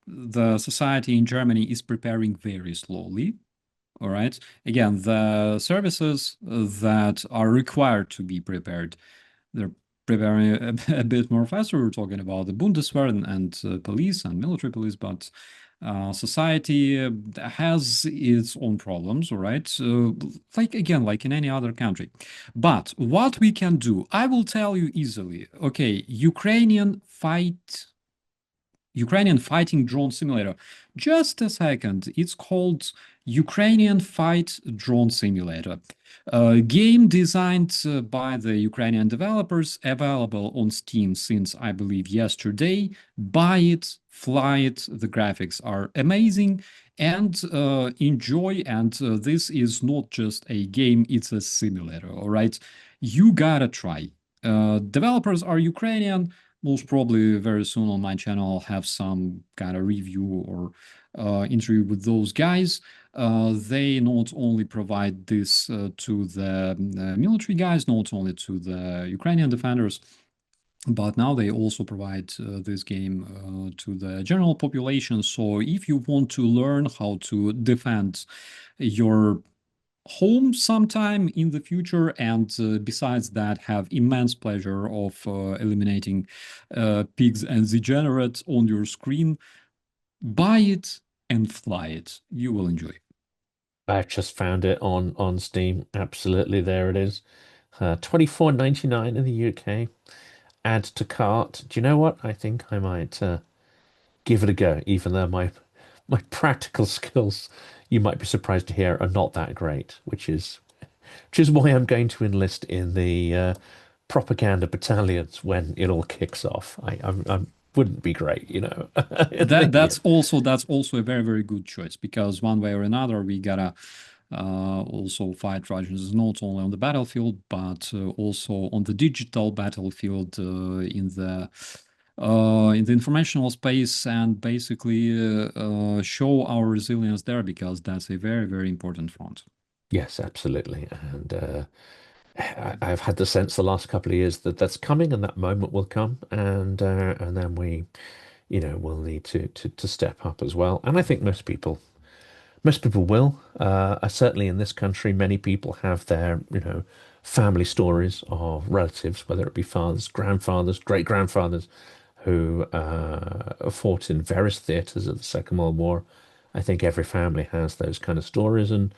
the society in Germany is preparing very slowly. All right. Again, the services that are required to be prepared, they're preparing a bit more faster. We're talking about the Bundeswehr and police and military police, but society has its own problems, all right? Like again, like in any other country. But what we can do, I will tell you easily. Okay, Ukrainian fighting drone simulator. Just a second. It's called Ukrainian Fight Drone Simulator. A game designed by the Ukrainian developers, available on Steam since I believe yesterday. Buy it, fly it. The graphics are amazing and enjoy. And this is not just a game, it's a simulator. All right. You gotta try. Developers are Ukrainian. Most probably very soon on my channel I'll have some kind of review or interview with those guys. They not only provide this to the military guys, not only to the Ukrainian defenders, but now they also provide this game to the general population. So if you want to learn how to defend your home sometime in the future, and besides that have immense pleasure of eliminating pigs and degenerates on your screen, buy it and fly it. You will enjoy. I've just found it on Steam. Absolutely, there it is. 24.99 in the UK. Add to cart. Do you know what? I think I might give it a go, even though my practical skills, you might be surprised to hear, are not that great, which is why I'm going to enlist in the propaganda battalions when it all kicks off. I wouldn't be great, That's also a very, very good choice, because one way or another we gotta also fight Russians not only on the battlefield but also on the digital battlefield, in the informational space, and basically show our resilience there, because that's a very, very important front. Yes, absolutely. And I've had the sense the last couple of years that that's coming, and that moment will come, and then we, will need to step up as well. And I think most people Most people will. Certainly in this country, many people have their, family stories of relatives, whether it be fathers, grandfathers, great-grandfathers, who fought in various theatres of the Second World War. I think every family has those kind of stories, and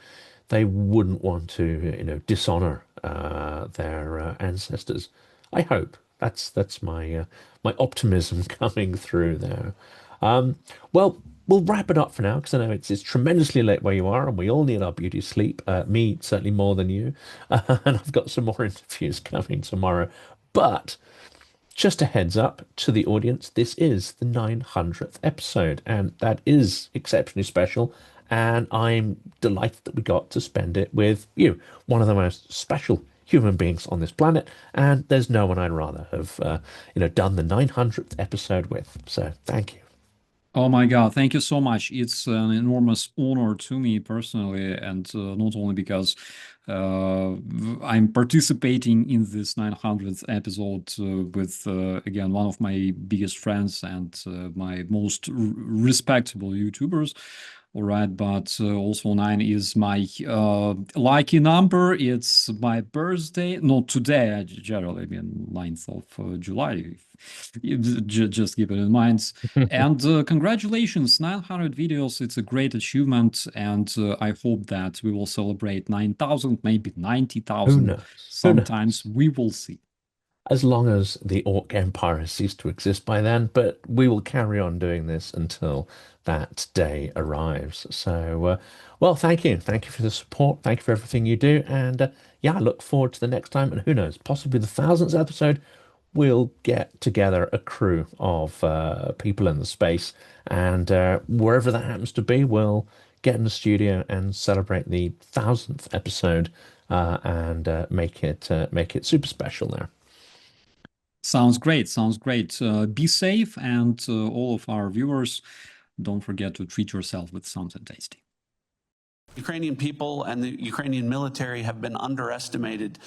they wouldn't want to, dishonor their ancestors. I hope that's my optimism coming through there. Well, we'll wrap it up for now because I know it's tremendously late where you are, and we all need our beauty sleep. Me certainly more than you, and I've got some more interviews coming tomorrow. But just a heads up to the audience, this is the 900th episode, and that is exceptionally special. And I'm delighted that we got to spend it with you, one of the most special human beings on this planet. And there's no one I'd rather have, done the 900th episode with. So thank you. Oh my God, thank you so much. It's an enormous honor to me personally, and not only because I'm participating in this 900th episode with, again, one of my biggest friends and my most respectable YouTubers. All right, but also 9 is my lucky number. It's my birthday. Not today, generally, I mean 9th of July. Just keep it in mind. And congratulations, 900 videos. It's a great achievement. And I hope that we will celebrate 9,000, maybe Who 90,000. knows? Who Sometimes knows? we will see. As long as the Orc Empire has ceased to exist by then, but we will carry on doing this until that day arrives. So, well, thank you. Thank you for the support. Thank you for everything you do. And yeah, I look forward to the next time. And who knows, possibly the 1000th episode, we'll get together a crew of people in the space. And wherever that happens to be, we'll get in the studio and celebrate the 1000th episode and make it super special there. Sounds great. Sounds great. Be safe, and all of our viewers, don't forget to treat yourself with something tasty. Ukrainian people and the Ukrainian military have been underestimated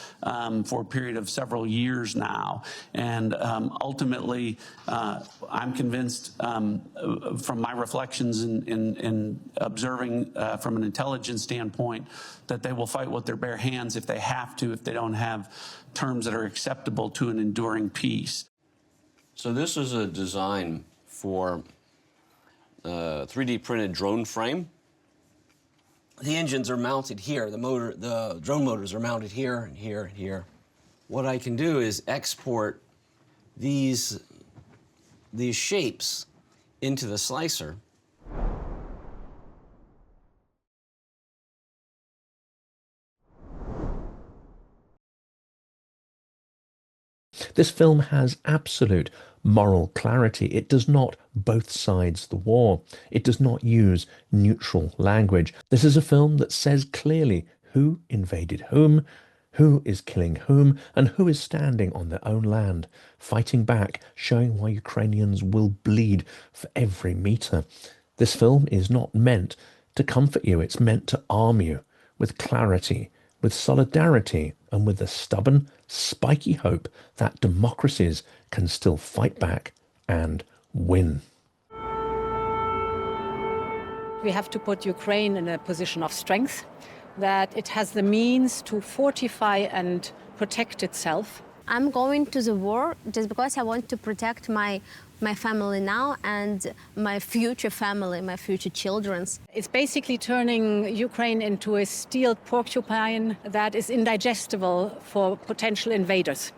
for a period of several years now. And ultimately, I'm convinced from my reflections in observing from an intelligence standpoint that they will fight with their bare hands if they have to, if they don't have terms that are acceptable to an enduring peace. So this is a design for a 3D printed drone frame. The engines are mounted here. The drone motors are mounted here and here and here. What I can do is export these shapes into the slicer. This film has absolute moral clarity. It does not both sides the war. It does not use neutral language. This is a film that says clearly who invaded whom, who is killing whom, and who is standing on their own land, fighting back, showing why Ukrainians will bleed for every meter. This film is not meant to comfort you. It's meant to arm you with clarity, with solidarity, and with the stubborn, spiky hope that democracies can still fight back and win. We have to put Ukraine in a position of strength, that it has the means to fortify and protect itself. I'm going to the war just because I want to protect my family now and my future family, my future children's. It's basically turning Ukraine into a steel porcupine that is indigestible for potential invaders.